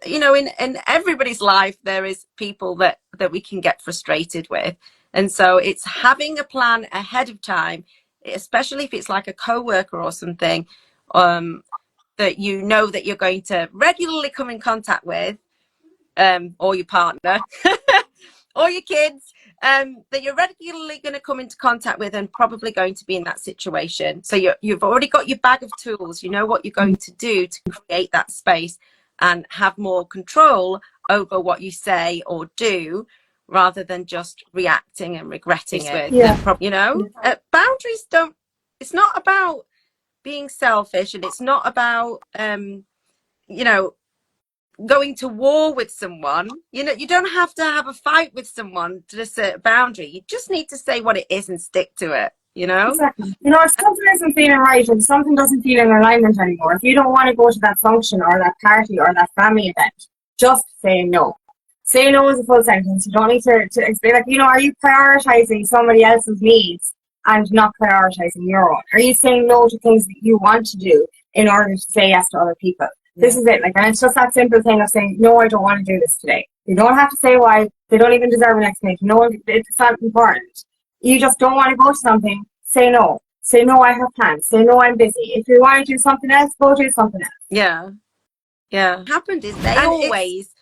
you know, in everybody's life, there is people that we can get frustrated with. And so it's having a plan ahead of time, especially if it's like a coworker or something, that you know that you're going to regularly come in contact with, or your partner, or your kids, that you're regularly going to come into contact with and probably going to be in that situation. So you've already got your bag of tools. You know what you're going to do to create that space and have more control over what you say or do, rather than just reacting and regretting it. Yeah. You know, boundaries don't, it's not about being selfish, and it's not about, you know, going to war with someone. You know, you don't have to have a fight with someone to assert a boundary. You just need to say what it is and stick to it, you know? Exactly. You know, if something isn't feeling right, if something doesn't feel in alignment anymore, if you don't want to go to that function or that party or that family event, just say no. Say no is a full sentence. You don't need to explain, like, you know, are you prioritizing somebody else's needs and not prioritizing your own? Are you saying no to things that you want to do in order to say yes to other people? This is it. Like, and it's just that simple thing of saying, no, I don't want to do this today. You don't have to say why. They don't even deserve an explanation. No, it's not important. You just don't want to go to something, say no. Say no, I have plans. Say no, I'm busy. If you want to do something else, go do something else. Yeah. Yeah. What happened is they always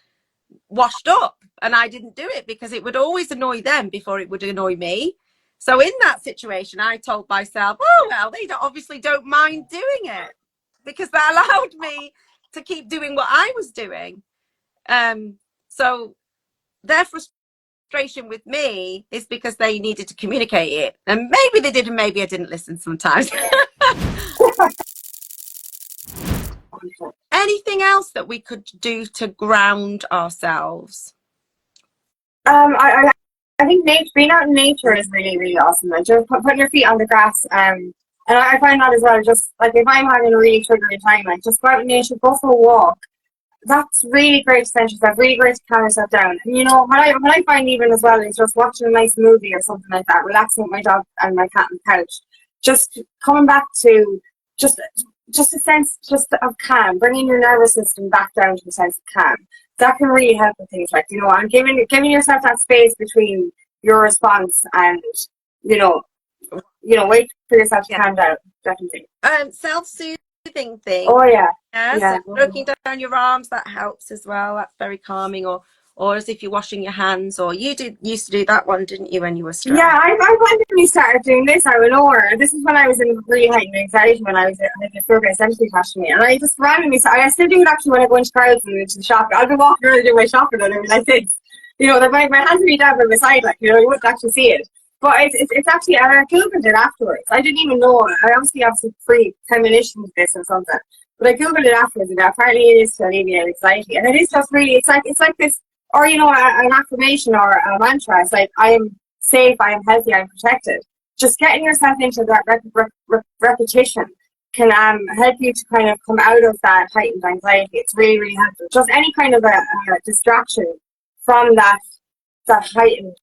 washed up, and I didn't do it because it would always annoy them before it would annoy me. So in that situation, I told myself, oh, well, they obviously don't mind doing it, because that allowed me to keep doing what I was doing. So their frustration with me is because they needed to communicate it, and maybe they did, and maybe I didn't listen sometimes. Anything else that we could do to ground ourselves? I think being out in nature is really, really awesome. Like, just putting your feet on the grass. And I find that as well. Just like if I'm having a really triggering time, like just go out in nature, go for a walk. That's really great to center yourself, really great to calm yourself down. And you know, what I find even as well is just watching a nice movie or something like that, relaxing with my dog and my cat on the couch. Just coming back to just a sense just of calm, bringing your nervous system back down to a sense of calm. That can really help with things like, you know, and giving yourself that space between your response and, you know, wait for yourself to calm down, definitely. Self-soothing thing. Oh yeah. Yeah. So stroking down your arms, that helps as well. That's very calming. Or as if you're washing your hands, or used to do that one, didn't you, when you were stressed? Yeah, I randomly started doing this out of nowhere. This is when I was in really heightened anxiety, when I had a fear-based entity attached to me. And I just randomly started. I still do it actually when I go into crowds and into the shop. I'll be walking around and do my shopping and everything like this. You know, my hands will be down by my side, like, you know, you wouldn't actually see it. But it's actually, and I Googled it afterwards. I didn't even know. I obviously have some free premonition to this or something. But I Googled it afterwards, and apparently it is to alleviate anxiety. And it is just really, it's like this, or, you know, an affirmation or a mantra. It's like, I am safe, I am healthy, I am protected. Just getting yourself into that repetition can help you to kind of come out of that heightened anxiety. It's really, really helpful. Just any kind of a distraction from that heightened,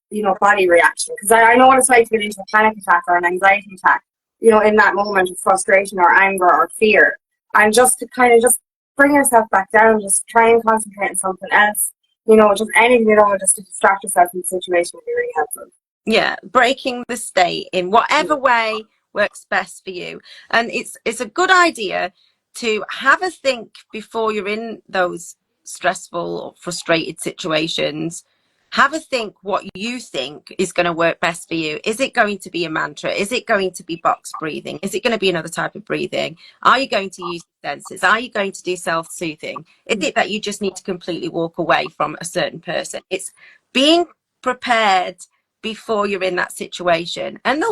you know, body reaction. Because I know what it's like to get into a panic attack or an anxiety attack, you know, in that moment of frustration or anger or fear. And just to kind of just bring yourself back down, just try and concentrate on something else, you know, just anything at all, just to distract yourself from the situation would be really helpful. Yeah, breaking the state in whatever way works best for you. And it's a good idea to have a think before you're in those stressful or frustrated situations. Have a think what you think is going to work best for you. Is it going to be a mantra? Is it going to be box breathing? Is it going to be another type of breathing? Are you going to use senses? Are you going to do self-soothing? Is it that you just need to completely walk away from a certain person? It's being prepared before you're in that situation. And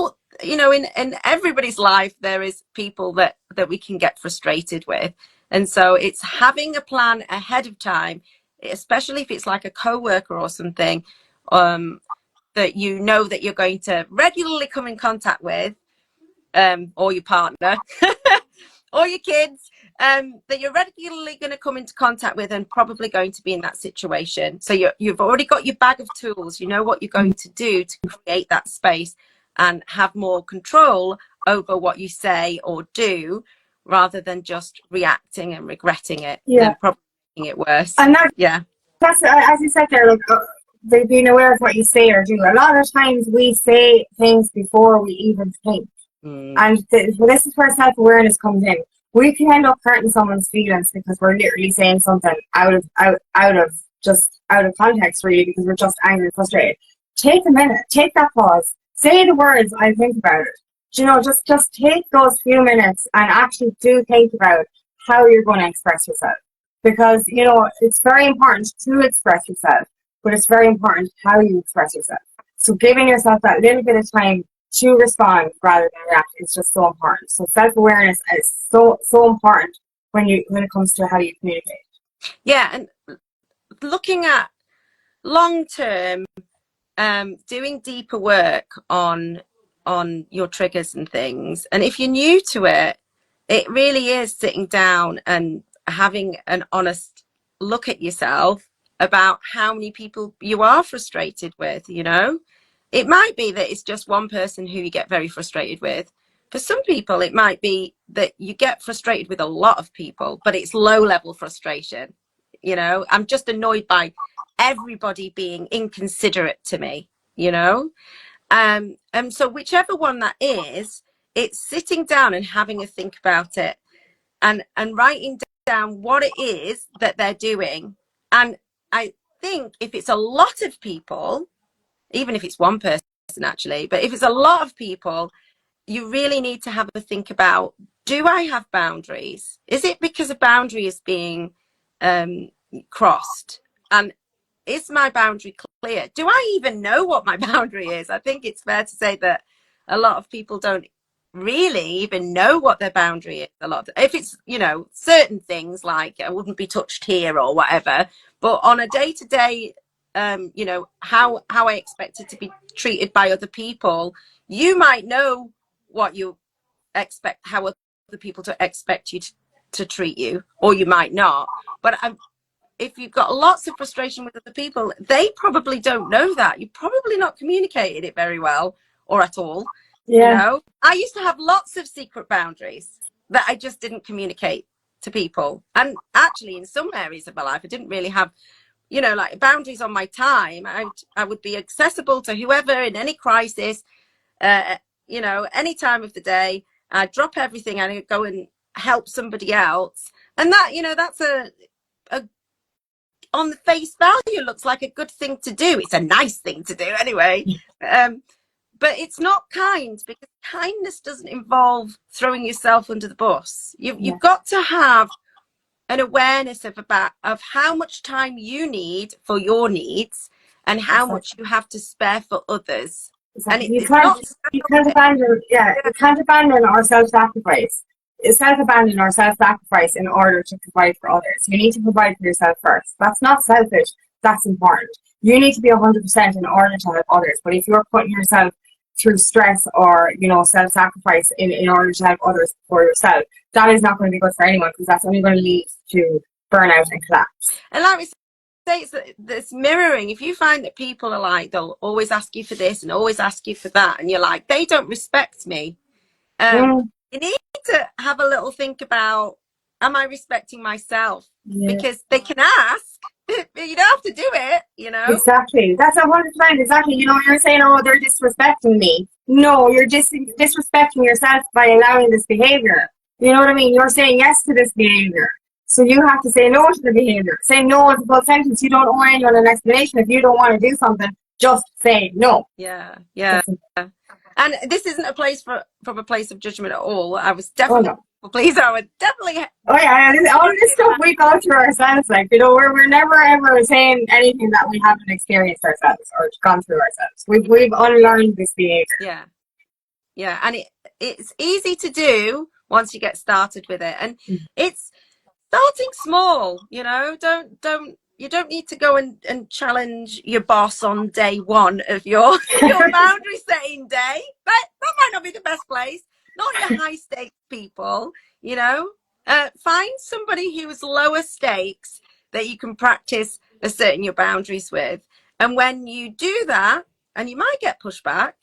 you know, in everybody's life, there is people that we can get frustrated with. And so it's having a plan ahead of time, especially if it's like a coworker or something, that you know that you're going to regularly come in contact with, or your partner, or your kids, that you're regularly going to come into contact with and probably going to be in that situation. So you've already got your bag of tools. You know what you're going to do to create that space and have more control over what you say or do, rather than just reacting and regretting it, Yeah. then probably making it worse. And that's as you said there, like being aware of what you say or do. A lot of times we say things before we even think. And this is where self-awareness comes in. We can end up hurting someone's feelings because we're literally saying something out of context, really, because we're just angry and frustrated. Take a minute, take that pause, say the words, I think about it. You know, just take those few minutes and actually do think about how you're going to express yourself. Because, you know, it's very important to express yourself, but it's very important how you express yourself. So giving yourself that little bit of time to respond rather than react is just so important. So self-awareness is so important when it comes to how you communicate. Yeah, and looking at long-term, doing deeper work on your triggers and things. And if you're new to it, it really is sitting down and having an honest look at yourself about how many people you are frustrated with, you know. It might be that it's just one person who you get very frustrated with. For some people, it might be that you get frustrated with a lot of people, but it's low-level frustration. You know, I'm just annoyed by everybody being inconsiderate to me, you know. And so whichever one that is, it's sitting down and having a think about it and writing down what it is that they're doing. And I think if it's a lot of people, even if it's one person actually, but if it's a lot of people, you really need to have a think about, do I have boundaries? Is it because a boundary is being crossed? And is my boundary clear? Do I even know what my boundary is? I think it's fair to say that a lot of people don't really even know what their boundary is. A lot. If it's, you know, certain things like I wouldn't be touched here or whatever, but on a day-to-day, you know, how I expect it to be treated by other people, you might know what you expect, how other people to expect you to treat you, or you might not. But if you've got lots of frustration with other people, they probably don't know that. You've probably not communicated it very well or at all. Yeah. You know, I used to have lots of secret boundaries that I just didn't communicate to people. And actually, in some areas of my life, I didn't really have, you know, like boundaries on my time. I would be accessible to whoever in any crisis, you know, any time of the day. I'd drop everything and I'd go and help somebody else. And that, you know, that's a on the face value looks like a good thing to do. It's a nice thing to do anyway. But it's not kind, because kindness doesn't involve throwing yourself under the bus. You've got to have an awareness of how much time you need for your needs and how much you have to spare for others. Exactly. And You can't abandon or self-sacrifice. Self-abandon or self-sacrifice in order to provide for others. You need to provide for yourself first. That's not selfish. That's important. You need to be 100% in order to help others. But if you're putting yourself through stress or, you know, self-sacrifice in order to help others for yourself, that is not going to be good for anyone, because that's only going to lead to burnout and collapse. And like we say, it's mirroring. If you find that people are like, they'll always ask you for this and always ask you for that, and you're like, they don't respect me. You need to have a little think about, am I respecting myself? Because they can ask, but you don't have to do it, you know? Exactly. That's 100%. Exactly. You know, you're saying, oh, they're disrespecting me. No, you're just disrespecting yourself by allowing this behavior. You know what I mean? You're saying yes to this behavior. So you have to say no to the behavior. Say no is a full sentence. You don't owe anyone an explanation. If you don't want to do something, just say no. Yeah. And this isn't a place from a place of judgment at all. I was definitely please. I would definitely. Oh yeah, all this stuff we go through ourselves. Like, you know, we're never ever saying anything that we haven't experienced ourselves or gone through ourselves. We've unlearned this behavior. Yeah, and it's easy to do once you get started with it, and it's starting small. You know, you don't need to go and challenge your boss on day one of your boundary setting day. That might not be the best place. Not your high stakes people, you know. Find somebody who's lower stakes that you can practice asserting your boundaries with. And when you do that, and you might get pushback,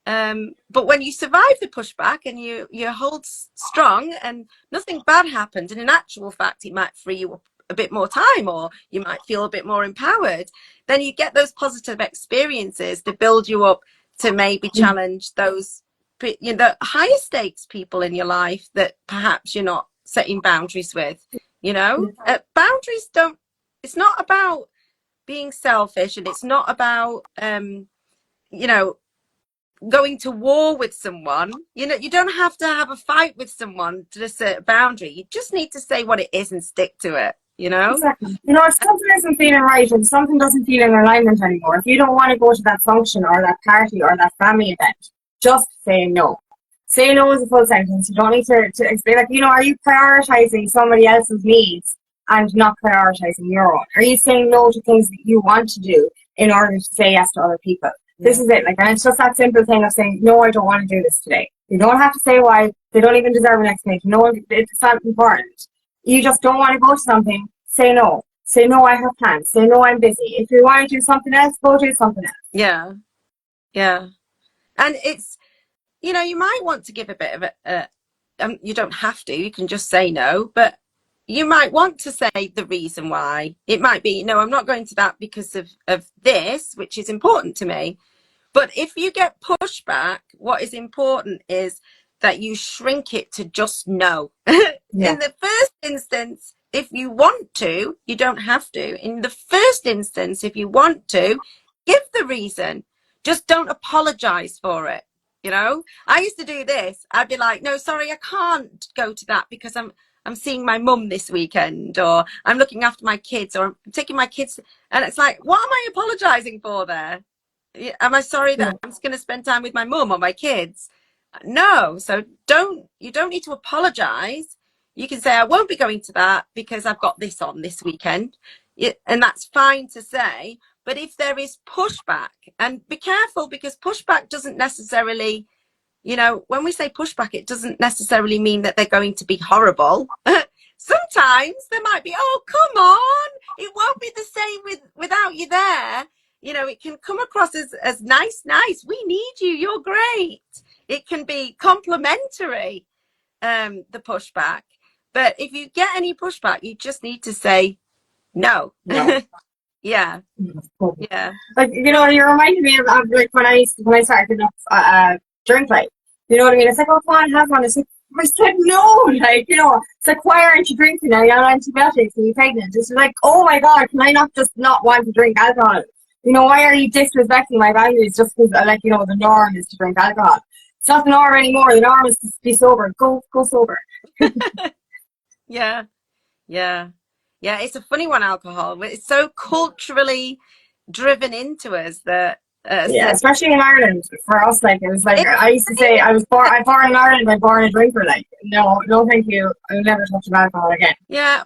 But when you survive the pushback and you hold strong and nothing bad happened, and in actual fact, it might free you up a bit more time, or you might feel a bit more empowered, then you get those positive experiences to build you up to maybe challenge those, the higher stakes people in your life that perhaps you're not setting boundaries with. Boundaries don't, it's not about being selfish, and it's not about going to war with someone. You don't have to have a fight with someone to assert a boundary. You just need to say what it is and stick to it. Exactly. If something isn't feeling right and something doesn't feel in alignment anymore, if you don't want to go to that function or that party or that family event, just say no. Say no is a full sentence. You don't need to explain. Are you prioritizing somebody else's needs and not prioritizing your own? Are you saying no to things that you want to do in order to say yes to other people? This is it. And it's just that simple thing of saying, no, I don't want to do this today. You don't have to say why. They don't even deserve an explanation. No, it's not important. You just don't want to go to something, say no. Say no, I have plans. Say no, I'm busy. If you want to do something else, go do something else. Yeah. And it's, you might want to give a bit of you don't have to, you can just say no, but you might want to say the reason why. It might be, no, I'm not going to that because of this, which is important to me. But if you get pushback, what is important is that you shrink it to just no. In the first instance, if you want to, you don't have to. In the first instance, if you want to, give the reason. Just don't apologize for it. I used to do this. I'd be like, no, sorry, I can't go to that because I'm seeing my mum this weekend, or I'm looking after my kids, or I'm taking my kids. And it's like, what am I apologizing for there? Am I sorry that I'm just going to spend time with my mum or my kids? No. So you don't need to apologize. You can say, I won't be going to that because I've got this on this weekend. And that's fine to say. But if there is pushback, and be careful, because pushback doesn't necessarily, when we say pushback, it doesn't necessarily mean that they're going to be horrible. Sometimes there might be, oh, come on, it won't be the same without you there. It can come across as nice. We need you. You're great. It can be complimentary, the pushback. But if you get any pushback, you just need to say no. Yeah. Yeah. You reminded me of like when I started drink, like, you know what I mean? It's like, oh, come on, have one. It's like, I said no, like, it's like, why aren't you drinking now? You're on antibiotics and you're pregnant. It's like, oh my God, can I not just not want to drink alcohol? Why are you disrespecting my values just because, the norm is to drink alcohol? It's not the norm anymore. The norm is to be sober. Go sober. Yeah. It's a funny one, alcohol. It's so culturally driven into us that. Especially in Ireland, for us, like, it was like, I used to say, I was born in Ireland, I'm born a drinker, like, no, thank you, I'll never touch alcohol again. Yeah,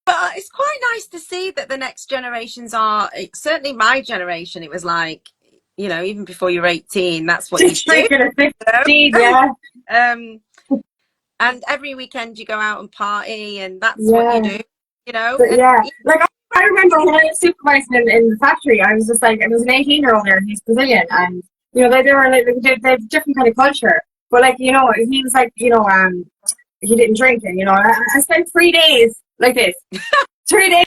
but it's quite nice to see that the next generations are, certainly my generation, it was like, even before you're 18, that's what you do. Drinking at 15, yeah. And every weekend you go out and party, and that's what you do, Like, I remember when I was supervising in the factory, I was just like, it was an 18-year-old there, he's Brazilian, and, they were like, they have a different kind of culture, but like, he was like, he didn't drink, and, I spent 3 days like this. 3 days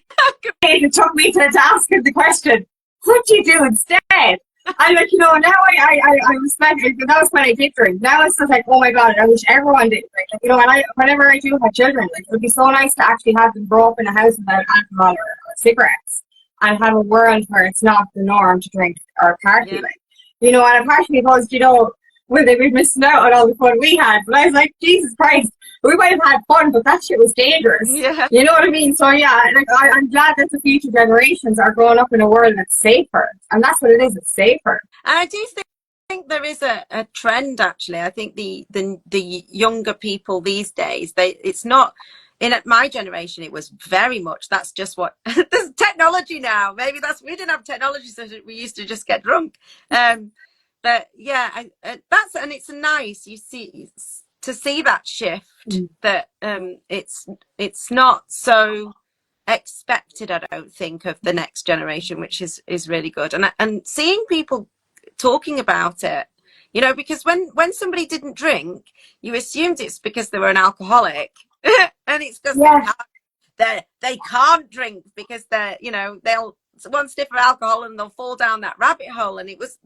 it took me to ask him the question, what do you do instead? And like, now I respect it. That was when I did drink. Now it's just like, oh my God, I wish everyone did drink. Like, whenever I do have children, like, it would be so nice to actually have them grow up in a house without alcohol or cigarettes, and have a world where it's not the norm to drink or party. Like, and a part of me thought, we'd missing out on all the fun we had. But I was like, Jesus Christ, we might have had fun, but that shit was dangerous. Yeah. You know what I mean? So yeah, like, I'm glad that the future generations are growing up in a world that's safer. And that's what it is, it's safer. And I do think there is a trend, actually. I think the younger people these days, it's not, in my generation, it was very much, that's just what, there's technology now. Maybe we didn't have technology, so we used to just get drunk. But yeah, and it's nice, to see that shift, that it's not so expected, I don't think, of the next generation, which is really good. And seeing people talking about it, You know, because when somebody didn't drink, you assumed it's because they were an alcoholic. And it's because Yeah. they can't drink because they're, you know, they'll one sniff of alcohol and they'll fall down that rabbit hole. And it was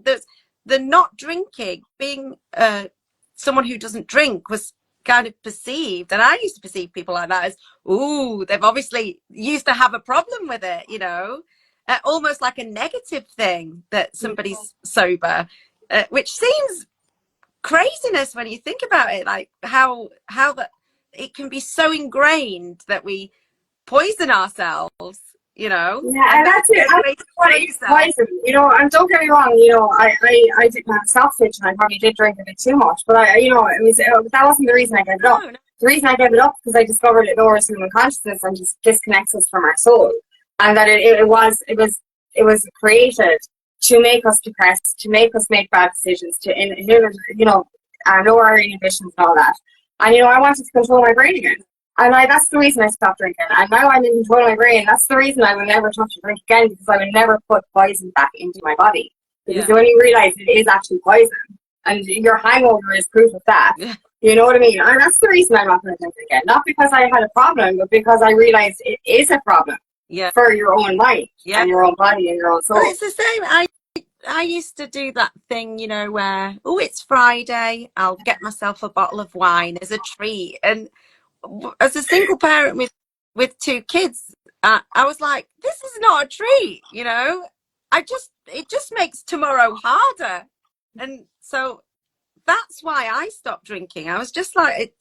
the not drinking, being someone who doesn't drink, was kind of perceived, and I used to perceive people like that as, ooh, they've obviously used to have a problem with it, you know, almost like a negative thing that somebody's sober, which seems craziness when you think about it, like how that it can be so ingrained that we poison ourselves, you know. Yeah, And and that's it. I great what it is poison, you know. And don't get me wrong, you know, I didn't have self-switch, and I probably did drink a bit too much. But you know, that wasn't the reason I gave it up. no, no. The reason I gave it up because I discovered it lowers human consciousness and just disconnects us from our soul, and that it was created to make us depressed, to make us make bad decisions, to inhibit, you know, lower our inhibitions and all that. And you know, I wanted to control my brain again. And that's the reason I stopped drinking. And now I'm in control of my brain. That's the reason I will never touch a drink again, because I will never put poison back into my body. Because when you realize it is actually poison, and your hangover is proof of that, you know what I mean? And that's the reason I'm not going to drink again. Not because I had a problem, but because I realized it is a problem for your own mind and your own body and your own soul. Well, it's the same. I used to do that thing, you know, where, oh, it's Friday, I'll get myself a bottle of wine as a treat. And as a single parent with two kids, I was like, this is not a treat, you know. It just makes tomorrow harder. And so that's why I stopped drinking. I was just like,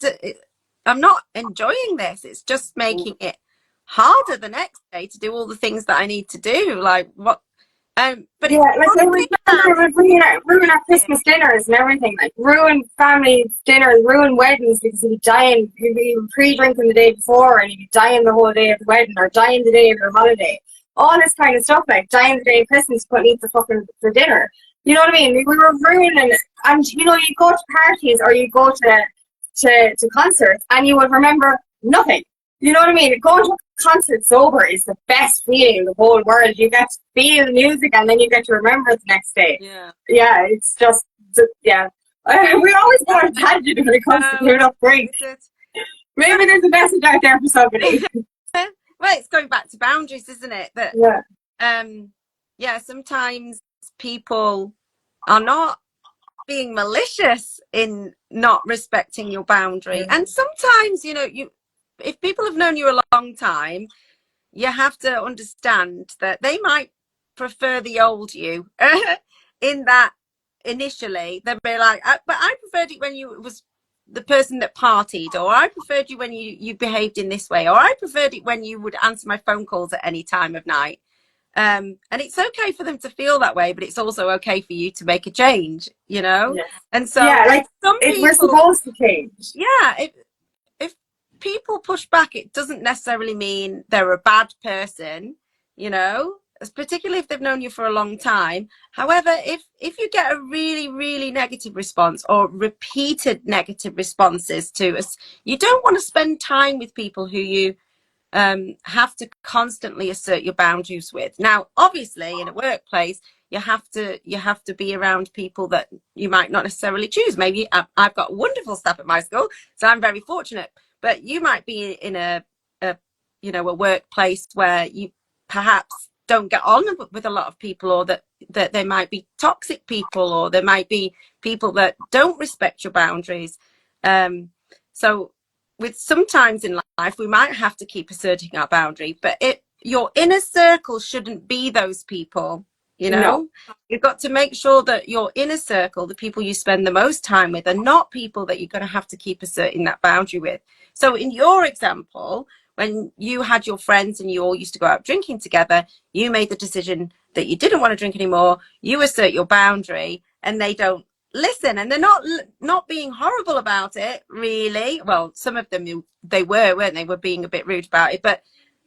I'm not enjoying this. It's just making it harder the next day to do all the things that I need to do. Like what? But yeah, like it would ruin our Christmas dinners and everything. Like ruin family dinners, ruin weddings, because you'd be dying, you'd be pre-drinking the day before, and you'd be dying the whole day of the wedding, or dying the day of your holiday. All this kind of stuff, like dying the day of Christmas, couldn't eat for dinner. You know what I mean? We were ruining, and you know, you go to parties or you go to concerts, and you would remember nothing. You know what I mean? Going to a concert sober is the best feeling in the whole world. You get to feel the music, and then you get to remember it the next day. Yeah, it's just, yeah. We always go on a tangent when it comes to giving up drinks. Maybe there's a message out there for somebody. Well, it's going back to boundaries, isn't it? That sometimes people are not being malicious in not respecting your boundary, and sometimes, you know, if people have known you a long time, you have to understand that they might prefer the old you. In that initially they'll be like, but I preferred it when you was the person that partied, or I preferred you when you behaved in this way, or I preferred it when you would answer my phone calls at any time of night. And it's okay for them to feel that way, but it's also okay for you to make a change, you know. And so like we're supposed to change. If people push back, it doesn't necessarily mean they're a bad person, you know, particularly if they've known you for a long time. However, if you get a really, really negative response, or repeated negative responses to us, you don't want to spend time with people who you have to constantly assert your boundaries with. Now, obviously, in a workplace, you have to be around people that you might not necessarily choose. Maybe I've got wonderful staff at my school, so I'm very fortunate. But you might be in a workplace where you perhaps don't get on with a lot of people, or that there might be toxic people, or there might be people that don't respect your boundaries. So with sometimes in life, we might have to keep asserting our boundary, but your inner circle shouldn't be those people. You know, you've got to make sure that your inner circle, the people you spend the most time with, are not people that you're going to have to keep asserting that boundary with. So in your example, when you had your friends and you all used to go out drinking together, you made the decision that you didn't want to drink anymore. You assert your boundary, and they don't listen, and they're not being horrible about it, really. Well, some of them weren't they? Were being a bit rude about it, but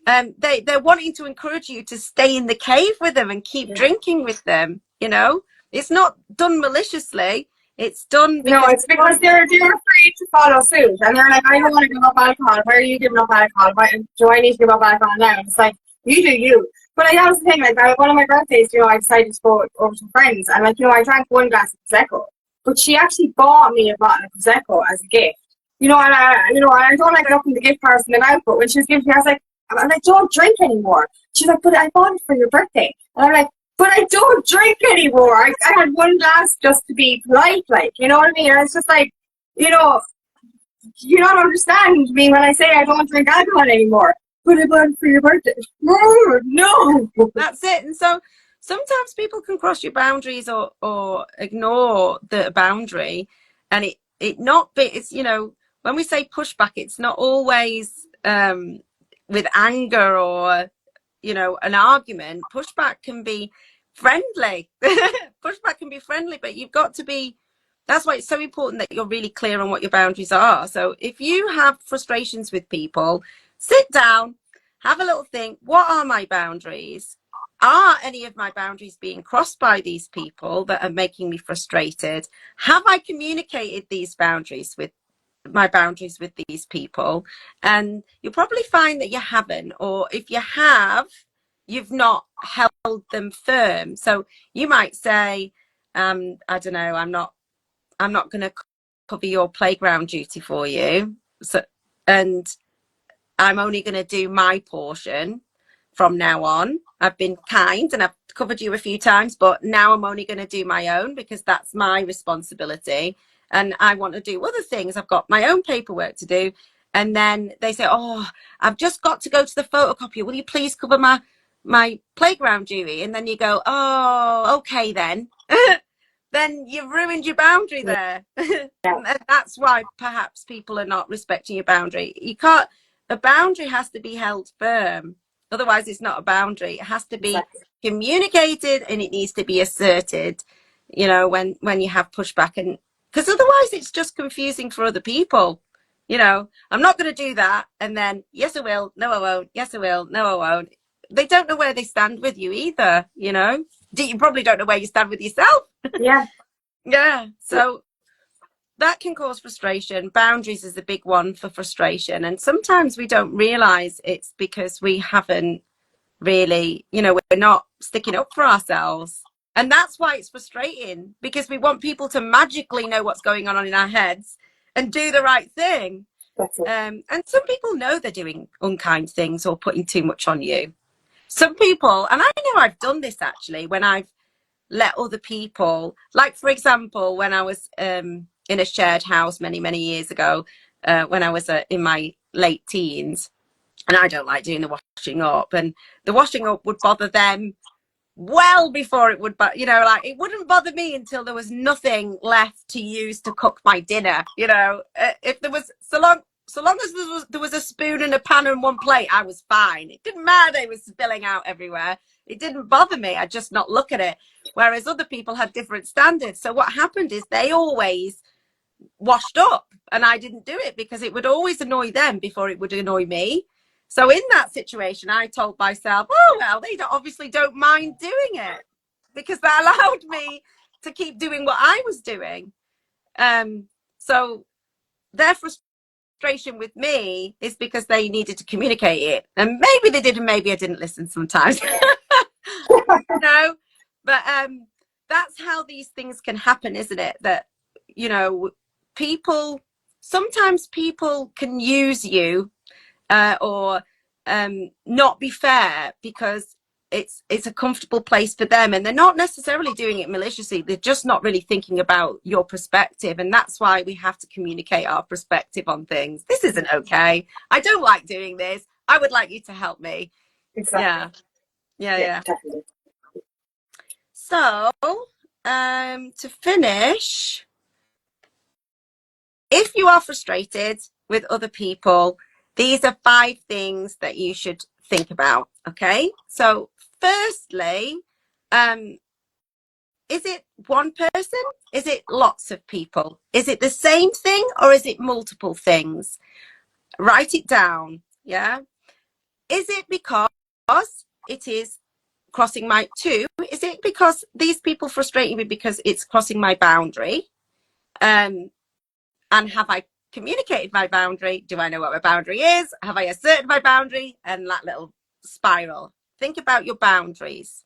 they're wanting to encourage you to stay in the cave with them and keep drinking with them. You know, it's not done maliciously. It's done because it's because they're afraid to follow suit, and they're like, I don't want to give up alcohol. Why are you giving up alcohol? Why do I need to give up alcohol now? And it's like, you do you. But that was the thing. Like, one of my birthdays, you know, I decided to go over to friends, and like, you know, I drank one glass of Prosecco, but she actually bought me a bottle of Prosecco as a gift. And I don't like opening the gift cards in the mouth, but when she was giving me, I'm like, don't drink anymore. She's like, but I bought it for your birthday. And I'm like, but I don't drink anymore. I had one glass just to be polite, like, you know what I mean? And it's just like, you don't understand me when I say I don't drink alcohol anymore. But I bought it for your birthday. No. That's it. And so sometimes people can cross your boundaries or ignore the boundary, and it not be, it's, when we say pushback, it's not always with anger or an argument. Pushback can be friendly. Pushback can be friendly, but you've got to be, that's why it's so important that you're really clear on what your boundaries are. So if you have frustrations with people, sit down, have a little think, what are my boundaries? Are any of my boundaries being crossed by these people that are making me frustrated? Have I communicated these boundaries with these people? And you'll probably find that you haven't, or if you have, you've not held them firm. So you might say, I don't know, I'm not going to cover your playground duty for you. So, and I'm only going to do my portion from now on. I've been kind and I've covered you a few times, but now I'm only going to do my own because that's my responsibility. And I want to do other things. I've got my own paperwork to do. And then they say, oh, I've just got to go to the photocopier. Will you please cover my playground duty? And then you go, oh, okay then. Then you've ruined your boundary there. And that's why perhaps people are not respecting your boundary. A boundary has to be held firm. Otherwise, it's not a boundary. It has to be communicated and it needs to be asserted, when you have pushback. And because otherwise it's just confusing for other people. I'm not going to do that. And then, yes, I will. No, I won't. Yes, I will. No, I won't. They don't know where they stand with you either. You probably don't know where you stand with yourself. Yeah. Yeah. So that can cause frustration. Boundaries is a big one for frustration. And sometimes we don't realize it's because we haven't really, we're not sticking up for ourselves. And that's why it's frustrating, because we want people to magically know what's going on in our heads and do the right thing. And some people know they're doing unkind things or putting too much on you. Some people, and I know I've done this actually, when I've let other people, like for example, when I was in a shared house many years ago, when I was in my late teens, and I don't like doing the washing up, and the washing up would bother them well before it would, but it wouldn't bother me until there was nothing left to use to cook my dinner. If there was, so long as there was a spoon and a pan and one plate, I was fine. It didn't matter, it was spilling out everywhere. It didn't bother me. I'd just not look at it. Whereas other people had different standards. So what happened is they always washed up and I didn't do it because it would always annoy them before it would annoy me. So in that situation, I told myself, oh, well, they obviously don't mind doing it, because that allowed me to keep doing what I was doing. So their frustration with me is because they needed to communicate it. And maybe they did, and maybe I didn't listen sometimes. But that's how these things can happen, isn't it? That, sometimes people can use you or not be fair because it's a comfortable place for them, and they're not necessarily doing it maliciously. They're just not really thinking about your perspective, and that's why we have to communicate our perspective on things. This isn't okay. I don't like doing this. I would like you to help me. Exactly. Yeah. Definitely. So to finish, if you are frustrated with other people, these are 5 things that you should think about. Okay. So firstly, is it one person? Is it lots of people? Is it the same thing or is it multiple things? Write it down. Yeah. Is it because it is crossing my 2? Is it because these people frustrate me because it's crossing my boundary? And have I communicated my boundary? Do I know what my boundary is? Have I asserted my boundary? And that little spiral. Think about your boundaries.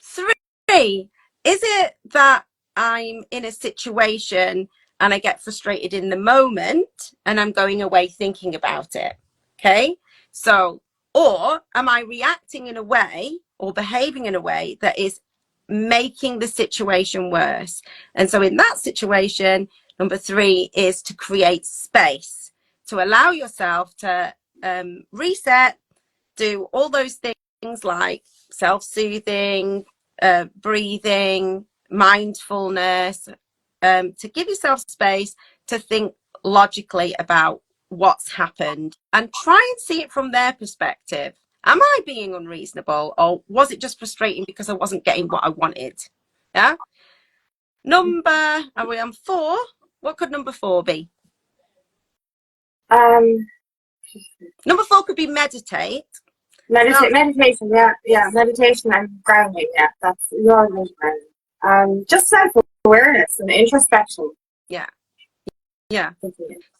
3, is it that I'm in a situation and I get frustrated in the moment and I'm going away thinking about it. Okay. So, or am I reacting in a way or behaving in a way that is making the situation worse? And so in that situation, number 3 is to create space, to allow yourself to reset, do all those things like self-soothing, breathing, mindfulness, to give yourself space to think logically about what's happened and try and see it from their perspective. Am I being unreasonable, or was it just frustrating because I wasn't getting what I wanted? Yeah. Are we on 4? What could number 4 be? Number 4 could be meditate. Meditation, yeah, meditation and grounding, yeah, that's your grounding. Just self-awareness and introspection. Yeah.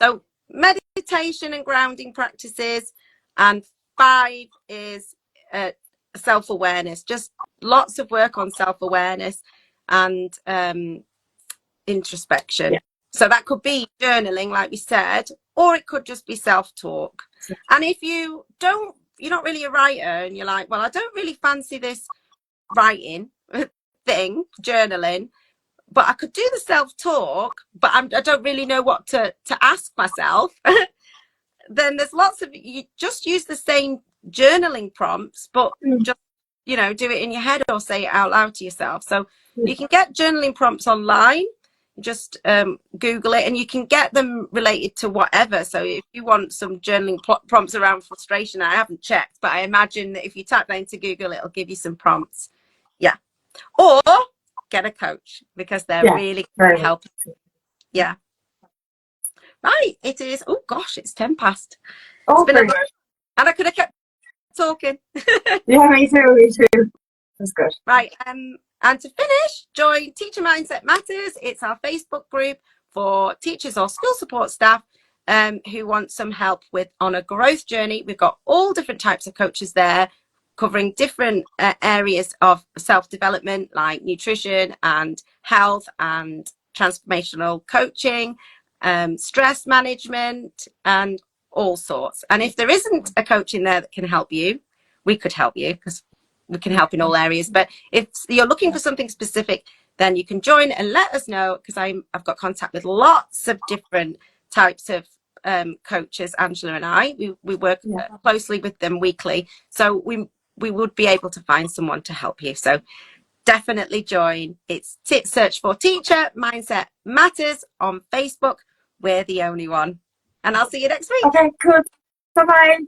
So meditation and grounding practices, and 5 is self-awareness. Just lots of work on self-awareness and introspection. Yeah. So that could be journaling, like we said, or it could just be self-talk. And if you're not really a writer and you're like, well, I don't really fancy this writing thing, journaling, but I could do the self-talk, but I don't really know what to ask myself. Then there's lots of, you just use the same journaling prompts, but just, do it in your head or say it out loud to yourself. So you can get journaling prompts online. Just Google it, and you can get them related to whatever. So if you want some journaling prompts around frustration, I haven't checked, but I imagine that if you type that into Google, it'll give you some prompts. Yeah. Or get a coach, because they're really helping. Yeah. Right. It is. Oh gosh, it's 10 past. Oh, very good. And I could have kept talking. Yeah, me too. That's good. Right. And to finish, join Teacher Mindset Matters. It's our Facebook group for teachers or school support staff who want some help on a growth journey. We've got all different types of coaches there, covering different areas of self-development, like nutrition and health and transformational coaching, stress management, and all sorts. And if there isn't a coach in there that can help you, we could help you, because we can help in all areas. But if you're looking for something specific, then you can join and let us know, because I've got contact with lots of different types of coaches. Angela and I, we work closely with them weekly, so we would be able to find someone to help you. So definitely join. It's search for Teacher Mindset Matters on Facebook. We're the only one. And I'll see you next week. Okay, cool. Bye-bye.